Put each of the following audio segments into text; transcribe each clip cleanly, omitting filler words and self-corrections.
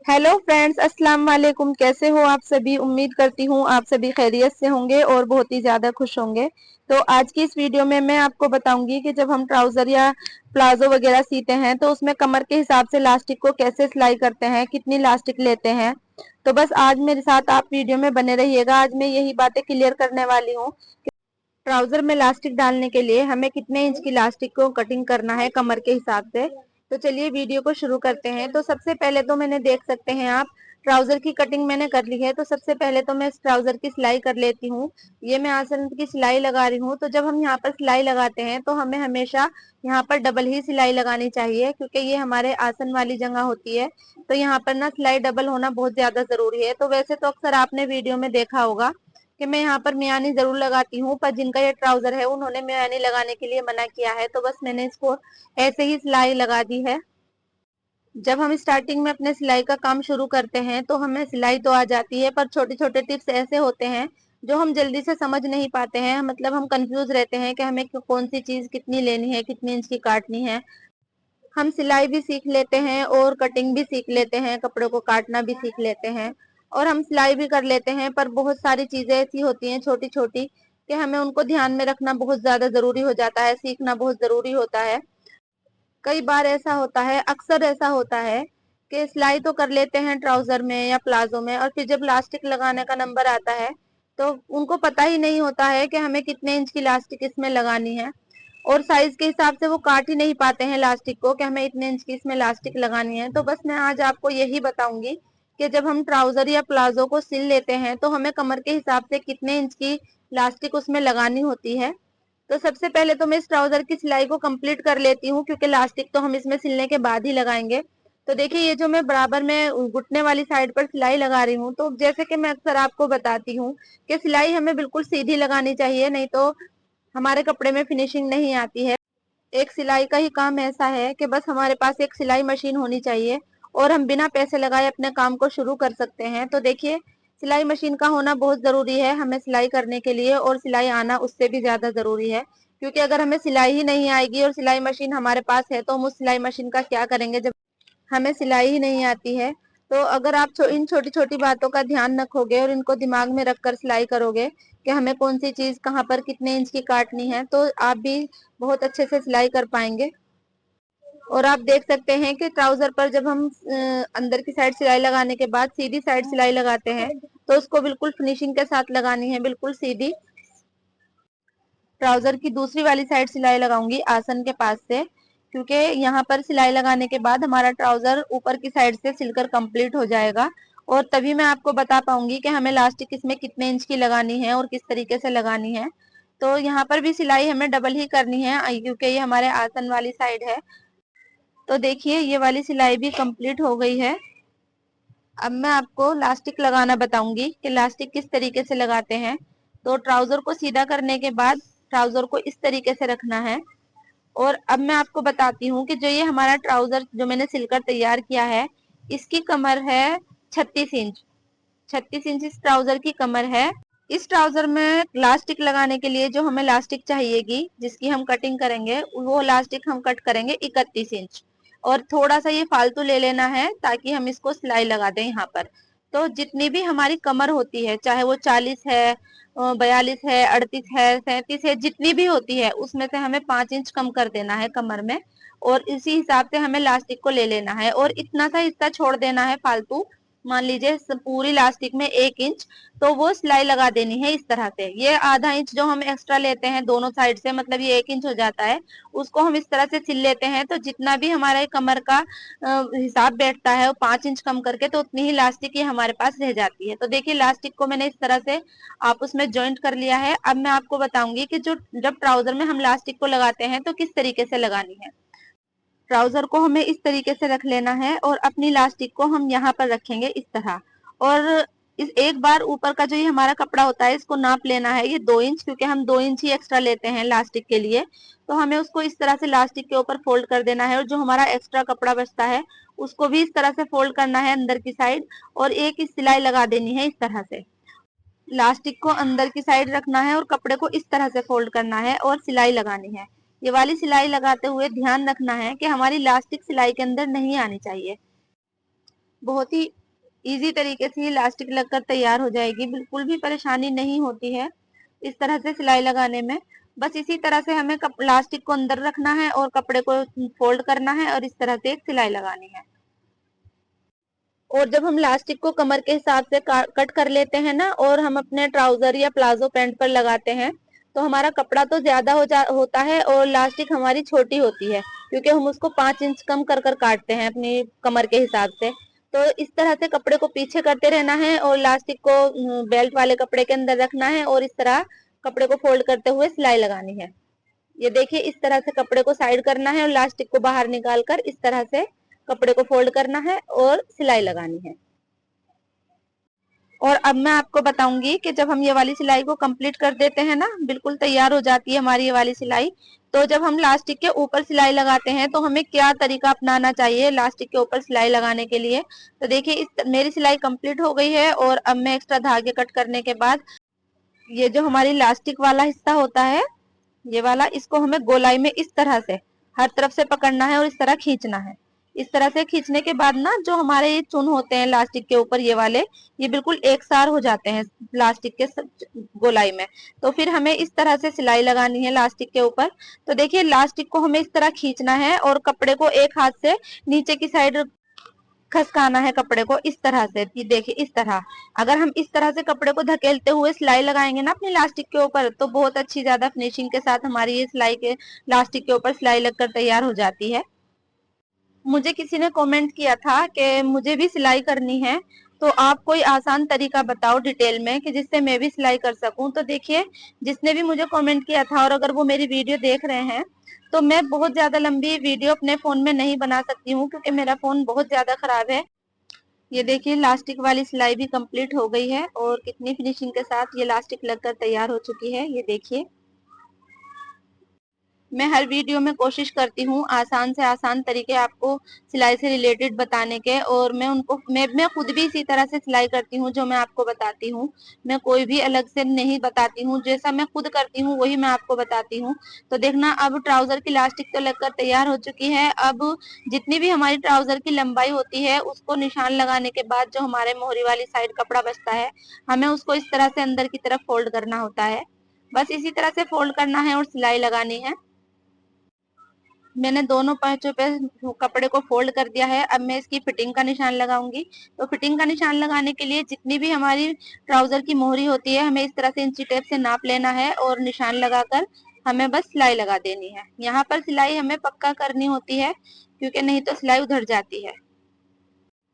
Hello friends, अस्सलाम वालेकुम। कैसे हो आप सभी? उम्मीद करती हूँ आप सभी खैरियत से होंगे और बहुत ही ज्यादा खुश होंगे। तो आज की इस वीडियो में मैं आपको बताऊंगी कि जब हम ट्राउजर या प्लाजो वगैरह सीते हैं तो उसमें कमर के हिसाब से लास्टिक को कैसे सिलाई करते हैं, कितनी लास्टिक लेते हैं। तो बस आज मेरे साथ आप वीडियो में बने रहिएगा। आज मैं यही बातें क्लियर करने वाली हूँ। ट्राउजर में लास्टिक डालने के लिए हमें कितने इंच की लास्टिक को कटिंग करना है कमर के हिसाब से। तो चलिए वीडियो को शुरू करते हैं। तो सबसे पहले तो मैंने देख सकते हैं आप, ट्राउजर की कटिंग मैंने कर ली है। तो सबसे पहले तो मैं इस ट्राउजर की सिलाई कर लेती हूँ। ये मैं आसन की सिलाई लगा रही हूँ। तो जब हम यहाँ पर सिलाई लगाते हैं तो हमें हमेशा यहाँ पर डबल ही सिलाई लगानी चाहिए, क्योंकि ये हमारे आसन वाली जगह होती है। तो यहाँ पर ना सिलाई डबल होना बहुत ज्यादा जरूरी है। तो वैसे तो अक्सर आपने वीडियो में देखा होगा कि मैं यहाँ पर मियानी जरूर लगाती हूँ, पर जिनका ये ट्राउजर है उन्होंने मियानी लगाने के लिए मना किया है। तो बस मैंने इसको ऐसे ही सिलाई लगा दी है। जब हम स्टार्टिंग में अपने सिलाई का काम शुरू करते हैं तो हमें सिलाई तो आ जाती है, पर छोटे छोटे टिप्स ऐसे होते हैं जो हम जल्दी से समझ नहीं पाते हैं। मतलब हम कंफ्यूज रहते हैं कि हमें कौन सी चीज कितनी लेनी है, कितनी इंच की काटनी है। हम सिलाई भी सीख लेते हैं और कटिंग भी सीख लेते हैं, कपड़े को काटना भी सीख लेते हैं और हम सिलाई भी कर लेते हैं। पर बहुत सारी चीजें ऐसी होती हैं छोटी छोटी कि हमें उनको ध्यान में रखना बहुत ज्यादा जरूरी हो जाता है, सीखना बहुत जरूरी होता है। कई बार ऐसा होता है, अक्सर ऐसा होता है कि सिलाई तो कर लेते हैं ट्राउजर में या प्लाजो में, और फिर जब लास्टिक लगाने का नंबर आता है तो उनको पता ही नहीं होता है कि हमें कितने इंच की लास्टिक इसमें लगानी है। और साइज के हिसाब से वो काट ही नहीं पाते हैं लास्टिक को कि हमें इतने इंच की इसमें लास्टिक लगानी है। तो बस मैं आज आपको यही बताऊंगी कि जब हम ट्राउजर या प्लाजो को सिल लेते हैं तो हमें कमर के हिसाब से कितने इंच की लास्टिक उसमें लगानी होती है। तो सबसे पहले तो मैं इस ट्राउजर की सिलाई को कंप्लीट कर लेती हूँ, क्योंकि लास्टिक तो हम इसमें सिलने के बाद ही लगाएंगे। तो देखिए, ये जो मैं बराबर में घुटने वाली साइड पर सिलाई लगा रही हूँ, तो जैसे कि मैं अक्सर आपको बताती हूँ कि सिलाई हमें बिल्कुल सीधी लगानी चाहिए, नहीं तो हमारे कपड़े में फिनिशिंग नहीं आती है। एक सिलाई का ही काम ऐसा है कि बस हमारे पास एक सिलाई मशीन होनी चाहिए और हम बिना पैसे लगाए अपने काम को शुरू कर सकते हैं। तो देखिए, सिलाई मशीन का होना बहुत जरूरी है हमें सिलाई करने के लिए, और सिलाई आना उससे भी ज्यादा जरूरी है। क्योंकि अगर हमें सिलाई ही नहीं आएगी और सिलाई मशीन हमारे पास है तो हम उस सिलाई मशीन का क्या करेंगे जब हमें सिलाई ही नहीं आती है। तो अगर आप इन छोटी छोटी बातों का ध्यान रखोगे और इनको दिमाग में रखकर सिलाई करोगे कि हमें कौन सी चीज कहाँ पर कितने इंच की काटनी है, तो आप भी बहुत अच्छे से सिलाई कर पाएंगे। और आप देख सकते हैं कि ट्राउजर पर जब हम अंदर की साइड सिलाई लगाने के बाद सीधी साइड सिलाई लगाते हैं तो उसको बिल्कुल फिनिशिंग के साथ लगानी है, बिल्कुल सीधी। ट्राउजर की दूसरी वाली साइड सिलाई लगाऊंगी आसन के पास से, क्योंकि यहाँ पर सिलाई लगाने के बाद हमारा ट्राउजर ऊपर की साइड से सिलकर कंप्लीट हो जाएगा। और तभी मैं आपको बता पाऊंगी कि हमें लास्टिक इसमें कितने इंच की लगानी है और किस तरीके से लगानी है। तो यहाँ पर भी सिलाई हमें डबल ही करनी है, क्योंकि ये हमारे आसन वाली साइड है। तो देखिए, ये वाली सिलाई भी कंप्लीट हो गई है। अब मैं आपको लास्टिक लगाना बताऊंगी कि लास्टिक किस तरीके से लगाते हैं। तो ट्राउजर को सीधा करने के बाद ट्राउजर को इस तरीके से रखना है। और अब मैं आपको बताती हूँ कि जो ये हमारा ट्राउजर जो मैंने सिलकर तैयार किया है, इसकी कमर है 36 इंच। 36 इंच इस ट्राउजर की कमर है। इस ट्राउजर में लास्टिक लगाने के लिए जो हमें लास्टिक चाहिएगी, जिसकी हम कटिंग करेंगे, वो लास्टिक हम कट करेंगे 31 इंच। और थोड़ा सा ये फालतू ले लेना है ताकि हम इसको सिलाई लगा दें यहाँ पर। तो जितनी भी हमारी कमर होती है, चाहे वो 40 है, 42 है, 38 है, 37 है, जितनी भी होती है उसमें से हमें 5 इंच कम कर देना है कमर में। और इसी हिसाब से हमें लास्टिक को ले लेना है और इतना सा हिस्सा छोड़ देना है फालतू। मान लीजिए पूरी लास्टिक में 1 इंच, तो वो सिलाई लगा देनी है इस तरह से। ये आधा इंच जो हम एक्स्ट्रा लेते हैं दोनों साइड से, मतलब ये 1 इंच हो जाता है, उसको हम इस तरह से सिल लेते हैं। तो जितना भी हमारे कमर का हिसाब बैठता है वो 5 इंच कम करके, तो उतनी ही लास्टिक ये हमारे पास रह जाती है। तो देखिए, लास्टिक को मैंने इस तरह से आपस में ज्वाइंट कर लिया है। अब मैं आपको बताऊंगी कि जो जब ट्राउजर में हम लास्टिक को लगाते हैं तो किस तरीके से लगानी है। ट्राउजर को हमें इस तरीके से रख लेना है और अपनी लास्टिक को हम यहाँ पर रखेंगे इस तरह। और इस एक बार ऊपर का जो ये हमारा कपड़ा होता है इसको नाप लेना है, ये 2 इंच, क्योंकि हम 2 इंच ही एक्स्ट्रा लेते हैं लास्टिक के लिए। तो हमें उसको इस तरह से लास्टिक के ऊपर फोल्ड कर देना है और जो हमारा एक्स्ट्रा कपड़ा बचता है उसको भी इस तरह से फोल्ड करना है अंदर की साइड, और एक ही सिलाई लगा देनी है इस तरह से। लास्टिक को अंदर की साइड रखना है और कपड़े को इस तरह से फोल्ड करना है और सिलाई लगानी है। ये वाली सिलाई लगाते हुए ध्यान रखना है कि हमारी लास्टिक सिलाई के अंदर नहीं आनी चाहिए। बहुत ही इजी तरीके से ये इलास्टिक लगकर तैयार हो जाएगी, बिल्कुल भी परेशानी नहीं होती है इस तरह से सिलाई लगाने में। बस इसी तरह से हमें इलास्टिक को अंदर रखना है और कपड़े को फोल्ड करना है और इस तरह से एक सिलाई लगानी है। और जब हम इलास्टिक को कमर के हिसाब से कट कर लेते हैं ना और हम अपने ट्राउजर या प्लाजो पैंट पर लगाते हैं तो हमारा कपड़ा तो ज्यादा होता है और इलास्टिक हमारी छोटी होती है, क्योंकि हम उसको 5 इंच कम कर कर काटते हैं अपनी कमर के हिसाब से। तो इस तरह से कपड़े को पीछे करते रहना है और इलास्टिक को बेल्ट वाले कपड़े के अंदर रखना है और इस तरह कपड़े को फोल्ड करते हुए सिलाई लगानी है। ये देखिए, इस तरह से कपड़े को साइड करना है और इलास्टिक को बाहर निकालकर इस तरह से कपड़े को फोल्ड करना है और सिलाई लगानी है। और अब मैं आपको बताऊंगी कि जब हम ये वाली सिलाई को कंप्लीट कर देते हैं ना, बिल्कुल तैयार हो जाती है हमारी ये वाली सिलाई, तो जब हम लास्टिक के ऊपर सिलाई लगाते हैं तो हमें क्या तरीका अपनाना चाहिए लास्टिक के ऊपर सिलाई लगाने के लिए। तो देखिए, मेरी सिलाई कंप्लीट हो गई है और अब मैं एक्स्ट्रा धागे कट करने के बाद ये जो हमारी लास्टिक वाला हिस्सा होता है, ये वाला, इसको हमें गोलाई में इस तरह से हर तरफ से पकड़ना है और इस तरह खींचना है। इस तरह से खींचने के बाद ना जो हमारे ये चुन होते हैं लास्टिक के ऊपर, ये वाले, ये बिल्कुल एक सार हो जाते हैं लास्टिक के गोलाई में। तो फिर हमें इस तरह से सिलाई लगानी है लास्टिक के ऊपर। तो देखिए, लास्टिक को हमें इस तरह खींचना है और कपड़े को एक हाथ से नीचे की साइड खसकाना है कपड़े को इस तरह से। ये देखिए, इस तरह अगर हम इस तरह से कपड़े को धकेलते हुए सिलाई लगाएंगे ना अपनी लास्टिक के ऊपर, तो बहुत अच्छी ज्यादा फिनिशिंग के साथ हमारी ये सिलाई के लास्टिक के ऊपर सिलाई लगकर तैयार हो जाती है। मुझे किसी ने कमेंट किया था कि मुझे भी सिलाई करनी है, तो आप कोई आसान तरीका बताओ डिटेल में कि जिससे मैं भी सिलाई कर सकूं। तो देखिए, जिसने भी मुझे कमेंट किया था और अगर वो मेरी वीडियो देख रहे हैं, तो मैं बहुत ज्यादा लंबी वीडियो अपने फोन में नहीं बना सकती हूँ क्योंकि मेरा फोन बहुत ज्यादा खराब है। ये देखिए, लास्टिक वाली सिलाई भी कंप्लीट हो गई है और कितनी फिनिशिंग के साथ ये लास्टिक लगकर तैयार हो चुकी है। ये देखिए, मैं हर वीडियो में कोशिश करती हूँ आसान से आसान तरीके आपको सिलाई से रिलेटेड बताने के, और मैं खुद भी इसी तरह से सिलाई करती हूँ जो मैं आपको बताती हूँ। मैं कोई भी अलग से नहीं बताती हूँ, जैसा मैं खुद करती हूँ वही मैं आपको बताती हूँ। तो देखना, अब ट्राउजर की इलास्टिक तो लगकर तैयार हो चुकी है। अब जितनी भी हमारी ट्राउजर की लंबाई होती है उसको निशान लगाने के बाद जो हमारे मोहरी वाली साइड कपड़ा बचता है, हमें उसको इस तरह से अंदर की तरफ फोल्ड करना होता है। बस इसी तरह से फोल्ड करना है और सिलाई लगानी है। मैंने दोनों पैचों पे कपड़े को फोल्ड कर दिया है। अब मैं इसकी फिटिंग का निशान लगाऊंगी। तो फिटिंग का निशान लगाने के लिए जितनी भी हमारी ट्राउजर की मोहरी होती है, हमें इस तरह से इंची टेप से नाप लेना है और निशान लगाकर हमें बस सिलाई लगा देनी है। यहाँ पर सिलाई हमें पक्का करनी होती है क्योंकि नहीं तो सिलाई उधर जाती है।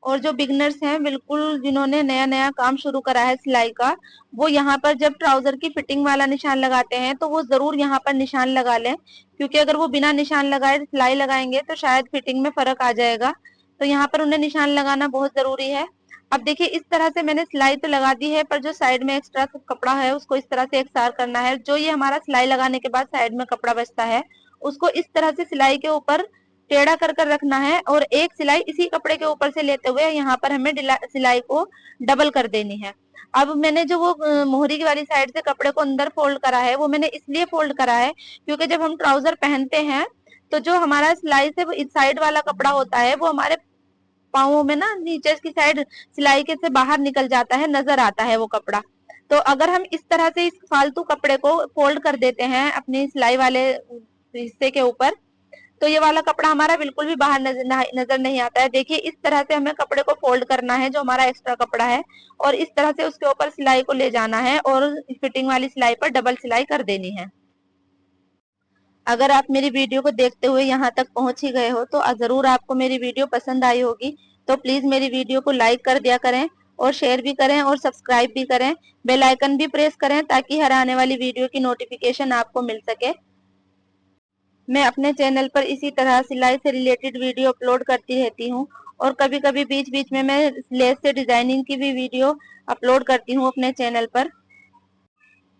और जो बिगनर्स हैं, बिल्कुल जिन्होंने नया नया काम शुरू करा है सिलाई का, वो यहाँ पर जब ट्राउजर की फिटिंग वाला निशान लगाते हैं तो वो जरूर यहाँ पर निशान लगा लें, क्योंकि अगर वो बिना निशान लगाए सिलाई लगाएंगे तो शायद फिटिंग में फर्क आ जाएगा। तो यहाँ पर उन्हें निशान लगाना बहुत जरूरी है। अब देखिए, इस तरह से मैंने सिलाई तो लगा दी है, पर जो साइड में एक्स्ट्रा कपड़ा है उसको इस तरह से एकसार करना है। जो ये हमारा सिलाई लगाने के बाद साइड में कपड़ा बचता है, उसको इस तरह से सिलाई के ऊपर टेढ़ा कर कर रखना है और एक सिलाई इसी कपड़े के ऊपर से लेते हुए यहाँ पर हमें सिलाई को डबल कर देनी है। अब मैंने जो वो मोहरी वाली साइड से कपड़े को अंदर फोल्ड करा है, वो मैंने इसलिए फोल्ड करा है क्योंकि जब हम ट्राउजर पहनते हैं तो जो हमारा सिलाई से इस साइड वाला कपड़ा होता है वो हमारे पाँवों में ना नीचे की साइड सिलाई के से बाहर निकल जाता है, नजर आता है वो कपड़ा। तो अगर हम इस तरह से इस फालतू कपड़े को फोल्ड कर देते हैं अपनी सिलाई वाले हिस्से के ऊपर, तो ये वाला कपड़ा हमारा बिल्कुल भी बाहर नजर नहीं आता है। देखिए, इस तरह से हमें कपड़े को फोल्ड करना है जो हमारा एक्स्ट्रा कपड़ा है, और इस तरह से उसके ऊपर सिलाई को ले जाना है और फिटिंग वाली सिलाई पर डबल सिलाई कर देनी है। अगर आप मेरी वीडियो को देखते हुए यहाँ तक पहुंच ही गए हो तो जरूर आपको मेरी वीडियो पसंद आई होगी। तो प्लीज मेरी वीडियो को लाइक कर दिया करें और शेयर भी करें और सब्सक्राइब भी करें। बेल आइकन भी प्रेस करें ताकि हर आने वाली वीडियो की नोटिफिकेशन आपको मिल सके। मैं अपने चैनल पर इसी तरह सिलाई से रिलेटेड वीडियो अपलोड करती रहती हूँ, और कभी कभी बीच बीच में मैं लेस से डिजाइनिंग की भी वीडियो अपलोड करती हूँ अपने चैनल पर।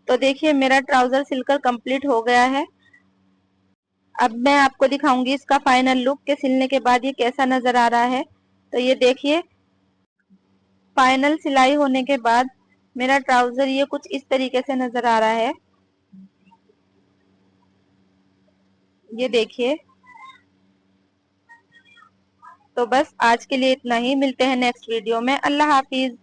तो देखिए, मेरा ट्राउजर सिलकर कंप्लीट हो गया है। अब मैं आपको दिखाऊंगी इसका फाइनल लुक के सिलने के बाद ये कैसा नजर आ रहा है। तो ये देखिए, फाइनल सिलाई होने के बाद मेरा ट्राउजर ये कुछ इस तरीके से नजर आ रहा है। ये देखिए, तो बस आज के लिए इतना ही, मिलते हैं नेक्स्ट वीडियो में। अल्लाह हाफिज।